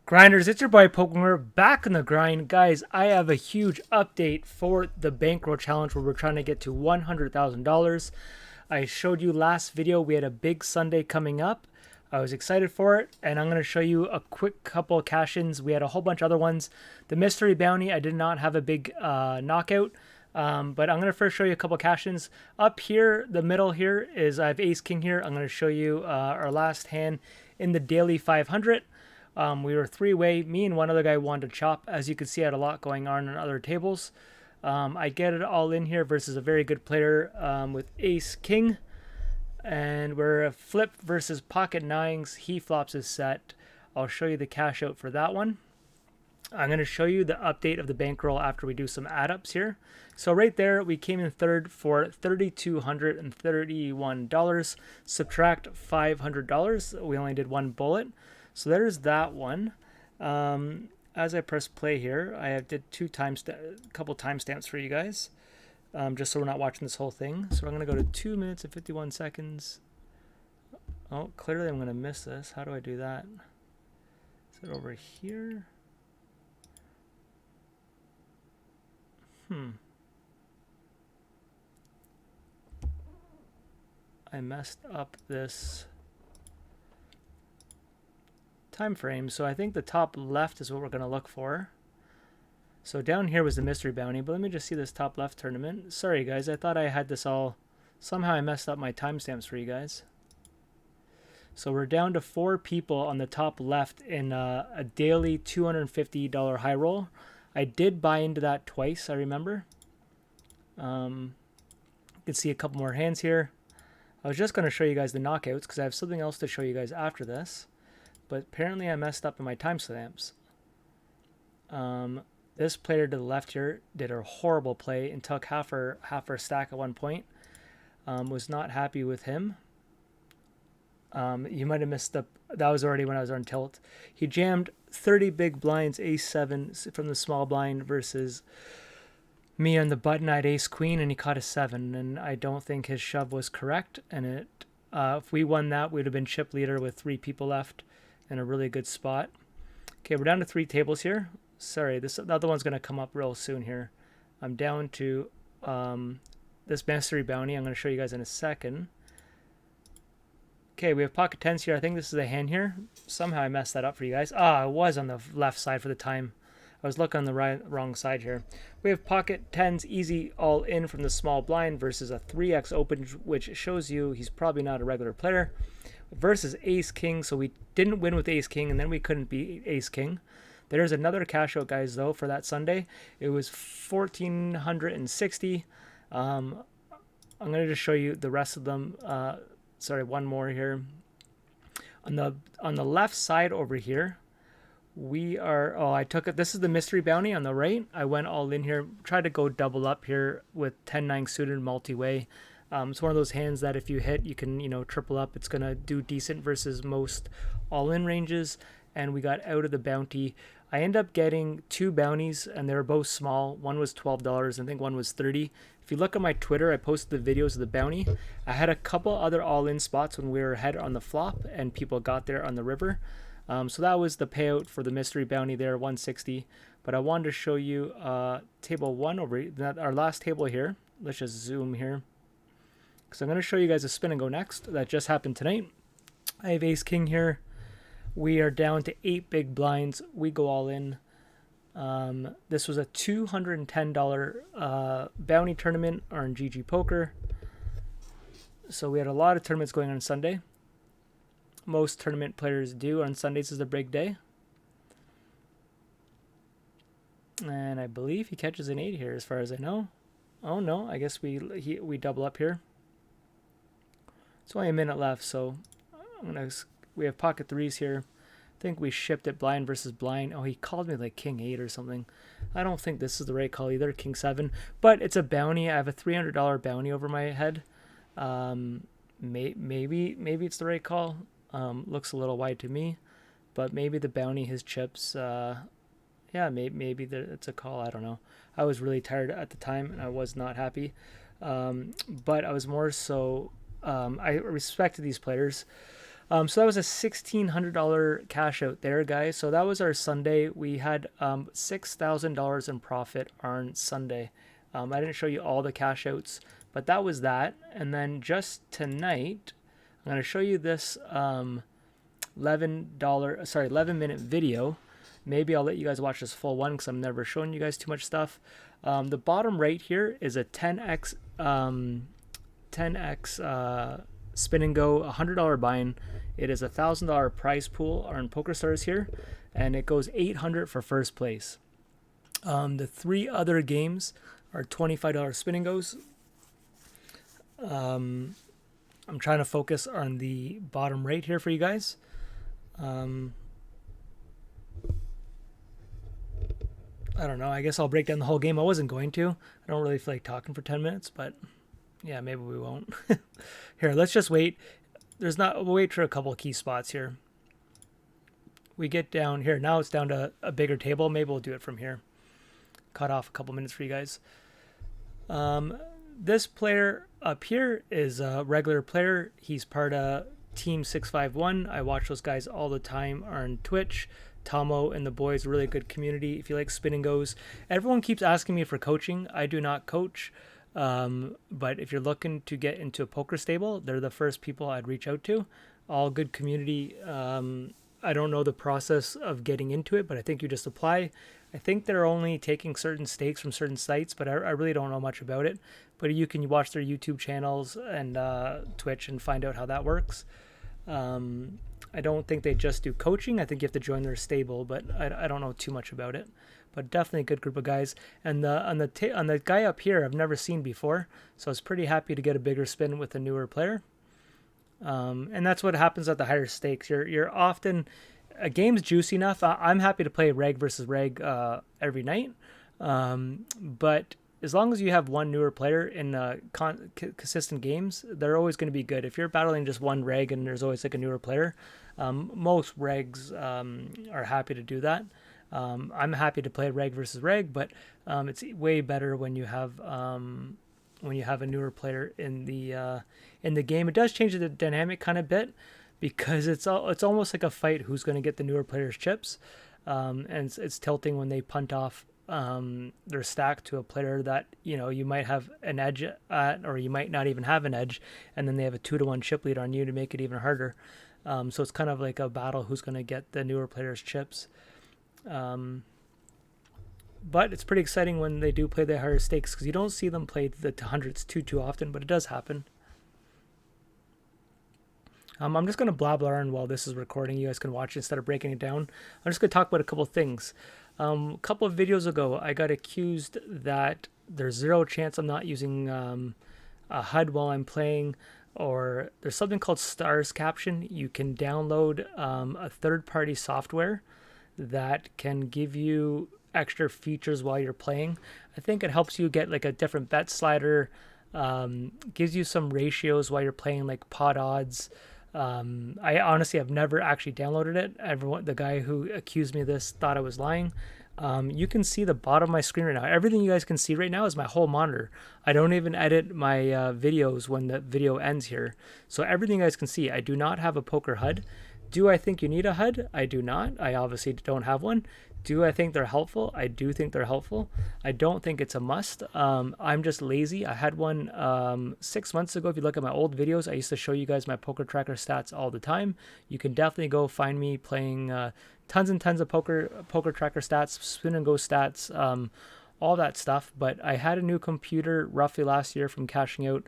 Grinders, it's your boy Pokemon. We're back in the grind. Guys, I have a huge update for the Bankroll challenge where we're trying to get to $100,000. I showed you last video we had a big Sunday coming up. I was excited for it, and I'm going to show you a quick couple of cash-ins. We had a whole bunch of other ones. The mystery bounty, I did not have a big knockout, but I'm going to first show you a couple of cash-ins. Up here, the middle here is I have Ace King here. I'm going to show you our last hand in the daily 500. We were three-way. Me and one other guy wanted to chop. As you can see, I had a lot going on other tables. I get it all in here versus a very good player with Ace King. And we're a flip versus pocket nines. He flops his set. I'll show you the cash out for that one. I'm going to show you the update of the bankroll after we do some add-ups here. So right there, we came in third for $3,231. Subtract $500. We only did one bullet. So there's that one. As I press play here, I did couple timestamps for you guys, just so we're not watching this whole thing. So I'm going to go to 2 minutes and 51 seconds. Oh, clearly I'm going to miss this. How do I do that? Is it over here? I messed up this time frame, so I think the top left is what we're going to look for. So down here was the mystery bounty, but let me just see this top left tournament. Sorry guys, I thought I had this all. Somehow I messed up my timestamps for you guys. So we're down to 4 people on the top left in a daily $250 high roll. I did buy into that twice, I remember. You can see a couple more hands here. I was just going to show you guys the knockouts because I have something else to show you guys after this. But apparently I messed up in my timestamps. This player to the left here did a horrible play and took half her stack at one point. Was not happy with him. You might have missed that was already when I was on tilt. He jammed 30 big blinds, ace-7 from the small blind versus me on the button. I had ace-queen and he caught a 7, and I don't think his shove was correct. And if we won that, we'd have been chip leader with 3 people left in a really good spot. Okay, we're down to 3 tables here. Sorry, the other one's going to come up real soon here. I'm down to this mystery bounty. I'm going to show you guys in a second. Okay, we have pocket 10s here. I think this is a hand here. Somehow I messed that up for you guys. I was on the left side for the time. I was looking on the wrong side here. We have pocket 10s easy all in from the small blind versus a 3x open, which shows you he's probably not a regular player, versus ace king. So we didn't win with ace king, and then we couldn't beat ace king. There's another cash out, guys, though, for that Sunday. It was 1,460. I'm going to just show you the rest of them. Sorry, one more here. On the left side over here, we are. Oh, I took it. This is the mystery bounty on the right. I went all in here. Tried to go double up here with 10-9 suited multi-way. It's one of those hands that if you hit, you can triple up. It's gonna do decent versus most all-in ranges. And we got out of the bounty. I ended up getting 2 bounties, and they were both small. One was $12, I think one was $30. If you look at my Twitter, I posted the videos of the bounty. I had a couple other all-in spots when we were ahead on the flop, and people got there on the river. So that was the payout for the mystery bounty there, 160. But I wanted to show you table 1 over our last table here. Let's just zoom here. So I'm going to show you guys a spin and go next. That just happened tonight. I have ace king here. We are down to 8 big blinds. We go all in. This was a $210 bounty tournament on GG Poker. So we had a lot of tournaments going on Sunday. Most tournament players do on Sundays is the big day. And I believe he catches an 8 here as far as I know. Oh no, I guess we double up here. It's only a minute left, so we have pocket 3s here. I think we shipped it blind versus blind. Oh, he called me like king 8 or something. I don't think this is the right call either, king 7. But it's a bounty. I have a $300 bounty over my head. Maybe it's the right call. Looks a little wide to me, but maybe the bounty, his chips. Yeah, maybe it's a call. I don't know. I was really tired at the time, and I was not happy. But I was more so. I respected these players. So that was a $1,600 cash out there, guys. So that was our Sunday. We had $6,000 in profit on Sunday. I didn't show you all the cash outs, but that was that. And then just tonight, I'm going to show you this $11 minute video. Maybe I'll let you guys watch this full one because I'm never showing you guys too much stuff. The bottom right here is a 10x spin and go, $100 buy-in. It is $1,000 prize pool on PokerStars here, and it goes $800 for first place. The 3 other games are $25 spin and goes. I'm trying to focus on the bottom right here for you guys. I don't know. I guess I'll break down the whole game. I wasn't going to. I don't really feel like talking for 10 minutes, but yeah, maybe we won't. Here, let's just wait. We'll wait for a couple of key spots here. We get down here. Now it's down to a bigger table. Maybe we'll do it from here. Cut off a couple minutes for you guys. This player up here is a regular player. He's part of Team 651. I watch those guys all the time on Twitch. Tomo and the boys, really good community. If you like spin and goes, everyone keeps asking me for coaching. I do not coach. But if you're looking to get into a poker stable, they're the first people I'd reach out to. All good community. I don't know the process of getting into it, but I think you just apply. I think they're only taking certain stakes from certain sites, but I really don't know much about it. But you can watch their YouTube channels and Twitch and find out how that works. I don't think they just do coaching. I think you have to join their stable, but I don't know too much about it. But definitely a good group of guys. And on the guy up here, I've never seen before, so I was pretty happy to get a bigger spin with a newer player. And that's what happens at the higher stakes. You're often, a game's juicy enough. I'm happy to play reg versus reg every night, but as long as you have one newer player in consistent games, they're always going to be good. If you're battling just one reg and there's always like a newer player, most regs are happy to do that. I'm happy to play reg versus reg, but it's way better when you have a newer player in the game. It does change the dynamic kind of bit because it's almost like a fight who's going to get the newer player's chips, and it's tilting when they punt off their stack to a player that you might have an edge at, or you might not even have an edge, and then they have a 2-1 chip lead on you to make it even harder. So it's kind of like a battle who's going to get the newer player's chips. But it's pretty exciting when they do play the higher stakes because you don't see them play the hundreds too often, but it does happen. I'm just going to blabber on while this is recording. You guys can watch it instead of breaking it down. I'm just going to talk about a couple of things. A couple of videos ago, I got accused that there's zero chance I'm not using a HUD while I'm playing, or there's something called Stars Caption. You can download a third-party software that can give you extra features while you're playing. I think it helps you get like a different bet slider, gives you some ratios while you're playing, like pot odds. I honestly have never actually downloaded it. The guy who accused me of this thought I was lying. You can see the bottom of my screen right now. Everything you guys can see right now is my whole monitor. I don't even edit my videos when the video ends here. So everything you guys can see. I do not have a poker HUD. Do I think you need a HUD? I do not. I obviously don't have one. Do I think they're helpful? I do think they're helpful. I don't think it's a must. I'm just lazy. I had one 6 months ago. If you look at my old videos, I used to show you guys my poker tracker stats all the time. You can definitely go find me playing tons and tons of poker tracker stats, spin and go stats, all that stuff. But I had a new computer roughly last year from cashing out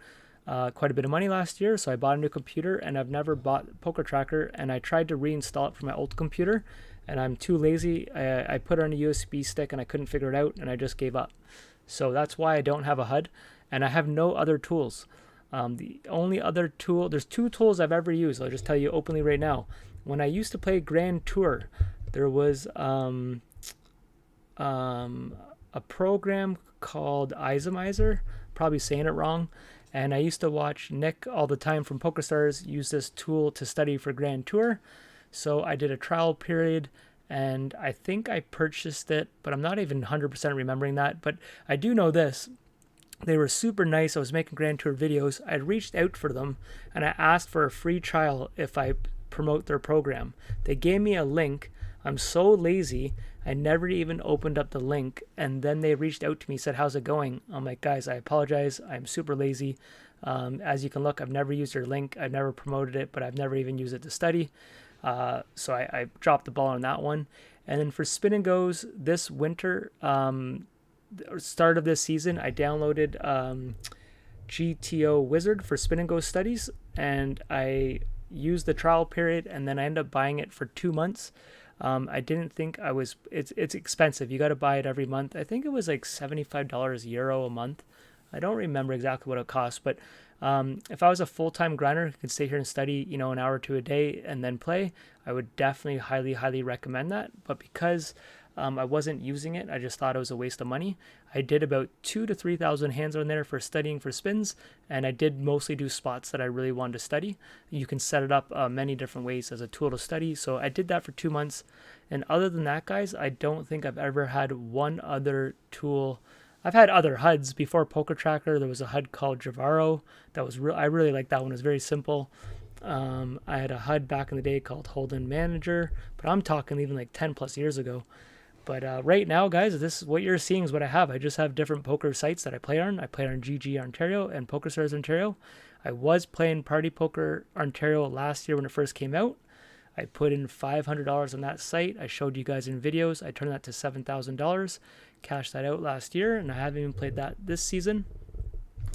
quite a bit of money last year, so I bought a new computer, and I've never bought Poker Tracker, and I tried to reinstall it from my old computer, and I'm too lazy. I put it on a USB stick, and I couldn't figure it out, and I just gave up. So that's why I don't have a HUD, and I have no other tools. The only other tool, there's 2 tools I've ever used. I'll just tell you openly right now. When I used to play Grand Tour, there was a program called Isomizer, probably saying it wrong. And I used to watch Nick all the time from PokerStars use this tool to study for Grand Tour. So I did a trial period, and I think I purchased it, but I'm not even 100% remembering that. But I do know this. They were super nice. I was making Grand Tour videos. I reached out for them, and I asked for a free trial if I promote their program. They gave me a link. I'm so lazy, I never even opened up the link, and then they reached out to me, said, how's it going? I'm like, guys, I apologize, I'm super lazy. As you can look, I've never used your link, I've never promoted it, but I've never even used it to study. So I dropped the ball on that one. And then for Spin and Goes this winter, start of this season, I downloaded GTO Wizard for Spin and Go studies, and I used the trial period, and then I ended up buying it for 2 months. I didn't think I was, it's expensive. You got to buy it every month. I think it was like €75 a month. I don't remember exactly what it cost, but if I was a full-time grinder who could stay here and study, you know, an hour or two a day and then play, I would definitely highly recommend that. But because I wasn't using it, I just thought it was a waste of money. I did about 2,000 to 3,000 hands on there for studying for spins, and I did mostly do spots that I really wanted to study. You can set it up many different ways as a tool to study. So I did that for 2 months. And other than that, guys, I don't think I've ever had one other tool. I've had other HUDs before Poker Tracker. There was a HUD called Javaro that was I really liked that one. It was very simple. I had a HUD back in the day called Holden Manager, but I'm talking even like 10 plus years ago. But right now, guys, this is what you're seeing is what I have. I just have different poker sites that I play on. I play on GG Ontario and PokerStars Ontario. I was playing Party Poker Ontario last year when it first came out. I put in $500 on that site. I showed you guys in videos. I turned that to $7,000. Cashed that out last year, and I haven't even played that this season.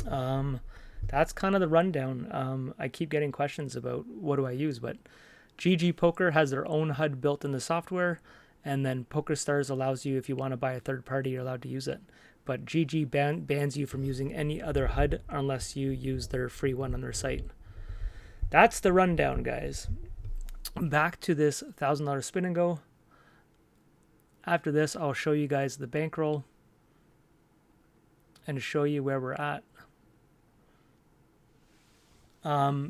That's kind of the rundown. I keep getting questions about what do I use, but GG Poker has their own HUD built in the software. And then PokerStars allows you, if you want to buy a third party, you're allowed to use it. But GG bans you from using any other HUD unless you use their free one on their site. That's the rundown, guys. Back to this $1,000 Spin and Go. After this, I'll show you guys the bankroll and show you where we're at.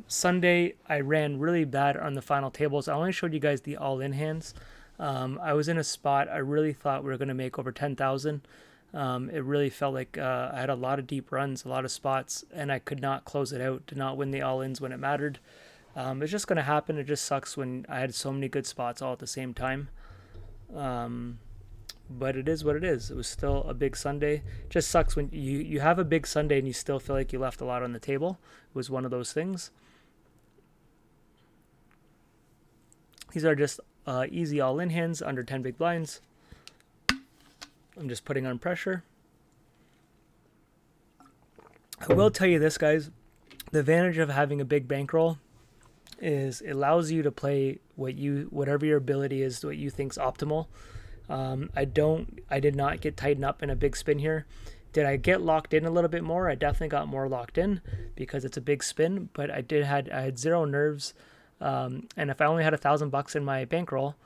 Sunday, I ran really bad on the final tables. I only showed you guys the all-in hands. I was in a spot I really thought we were going to make over 10,000. It really felt like I had a lot of deep runs, a lot of spots, and I could not close it out, did not win the all-ins when it mattered. It's just going to happen. It just sucks when I had so many good spots all at the same time. But it is what it is. It was still a big Sunday. It just sucks when you have a big Sunday and you still feel like you left a lot on the table. It was one of those things. These are just easy all-in hands under 10 big blinds. I'm just putting on pressure. I will tell you this, guys. The advantage of having a big bankroll is it allows you to play whatever your ability is, what you think's optimal. I did not get tightened up in a big spin here. Did I get locked in a little bit more? I definitely got more locked in because it's a big spin, but I had zero nerves. And if I only had $1,000 in my bankroll,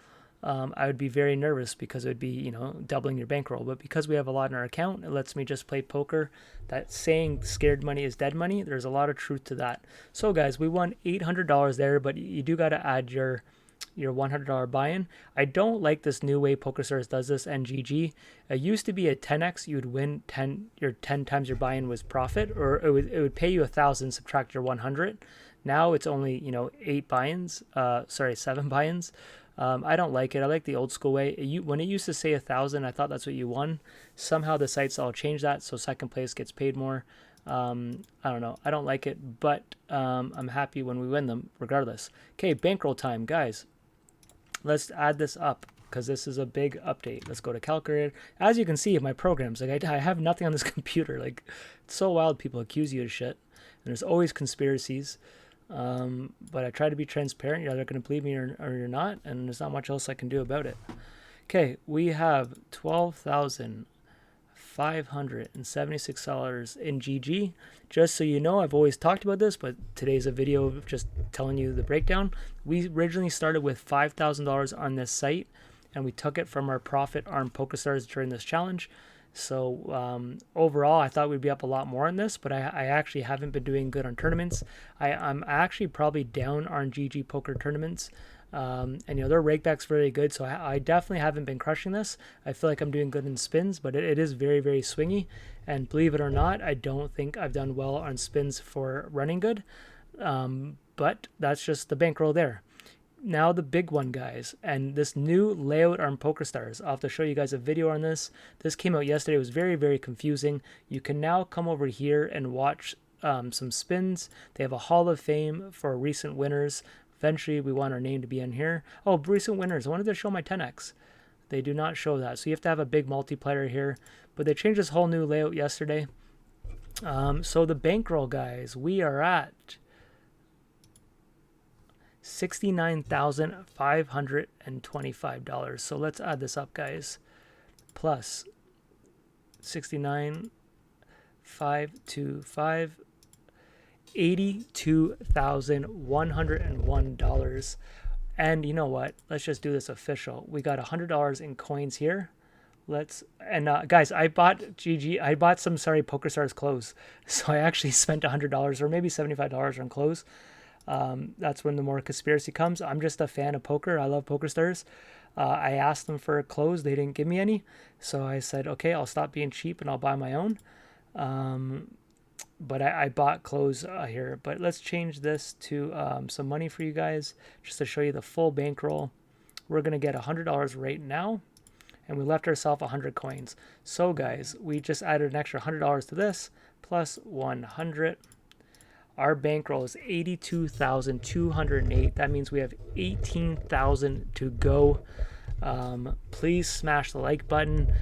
I would be very nervous because it would be, doubling your bankroll. But because we have a lot in our account, it lets me just play poker. That saying scared money is dead money, there's a lot of truth to that. So guys, we won $800 there, but you do got to add your $100 buy-in. I don't like this new way PokerStars does this, NGG. It used to be a 10x, you'd win 10 times your buy-in was profit, or it would pay you 1,000, subtract your 100. Now it's only, 7 buy-ins. I don't like it. I like the old school way. When it used to say 1,000, I thought that's what you won. Somehow the sites all changed that, so second place gets paid more. I don't know. I don't like it, but I'm happy when we win them regardless. Okay, bankroll time, guys. Let's add this up because this is a big update. Let's go to calculator. As you can see in my programs, like I have nothing on this computer. Like, it's so wild. People accuse you of shit, and there's always conspiracies. But I try to be transparent. You're either going to believe me or you're not, and there's not much else I can do about it. Okay, we have $12,576 in GG. Just so you know, I've always talked about this, but today's a video of just telling you the breakdown. We originally started with $5,000 on this site, and we took it from our profit on PokerStars during this challenge. So overall, I thought we'd be up a lot more on this, but I actually haven't been doing good on tournaments. I'm actually probably down on GG poker tournaments. And their rakeback's very good, so I definitely haven't been crushing this. I feel like I'm doing good in spins, but it is very, very swingy. And believe it or not, I don't think I've done well on spins for running good. But that's just the bankroll there. now the big one, guys, and this new layout on PokerStars. I'll have to show you guys a video on this. This came out yesterday. It was very, very confusing. You can now come over here and watch some spins. They have a Hall of Fame for recent winners. Eventually, we want our name to be in here. Oh, recent winners. I wanted to show my 10x. They do not show that, so you have to have a big multiplier here. But they changed this whole new layout yesterday. So the bankroll, guys, we are at $69,525. So let's add this up, guys. Plus 69,525, $82,101. And you know what? Let's just do this official. We got $100 in coins here. Guys, I bought some PokerStars clothes. So I actually spent $100 or maybe $75 on clothes. That's when the more conspiracy comes. I'm just a fan of poker. I love PokerStars. I asked them for clothes. They didn't give me any. So I said, okay, I'll stop being cheap and I'll buy my own. But I bought clothes here. But let's change this to some money for you guys just to show you the full bankroll. We're going to get $100 right now. And we left ourselves 100 coins. So guys, we just added an extra $100 to this plus 100. Our bankroll is 82,208. That means we have 18,000 to go. Please smash the like button.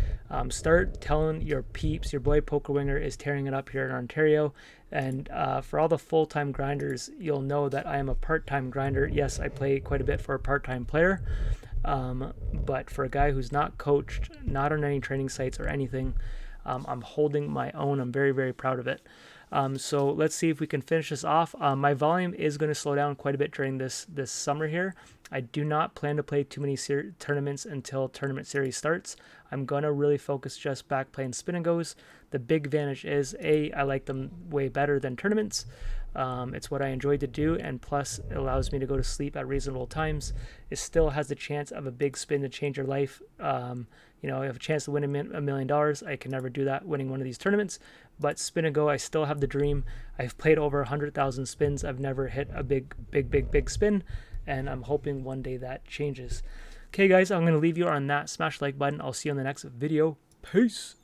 Start telling your peeps your boy Poker Winger is tearing it up here in Ontario. And for all the full-time grinders, you'll know that I am a part-time grinder. Yes, I play quite a bit for a part-time player. But for a guy who's not coached, not on any training sites or anything, I'm holding my own. I'm very, very proud of it. So let's see if we can finish this off. My volume is going to slow down quite a bit during this summer here. I do not plan to play too many tournaments until tournament series starts. I'm going to really focus just back playing spin and goes. The big advantage is, I like them way better than tournaments. It's what I enjoy to do, and plus it allows me to go to sleep at reasonable times. It still has the chance of a big spin to change your life. You know, I have a chance to win $1 million. I can never do that winning one of these tournaments, but spin and go, I still have the dream. I've played over 100,000 spins. I've never hit a big spin, and I'm hoping one day that changes. Okay, guys, I'm going to leave you on that. Smash the like button. I'll see you on the next video. Peace.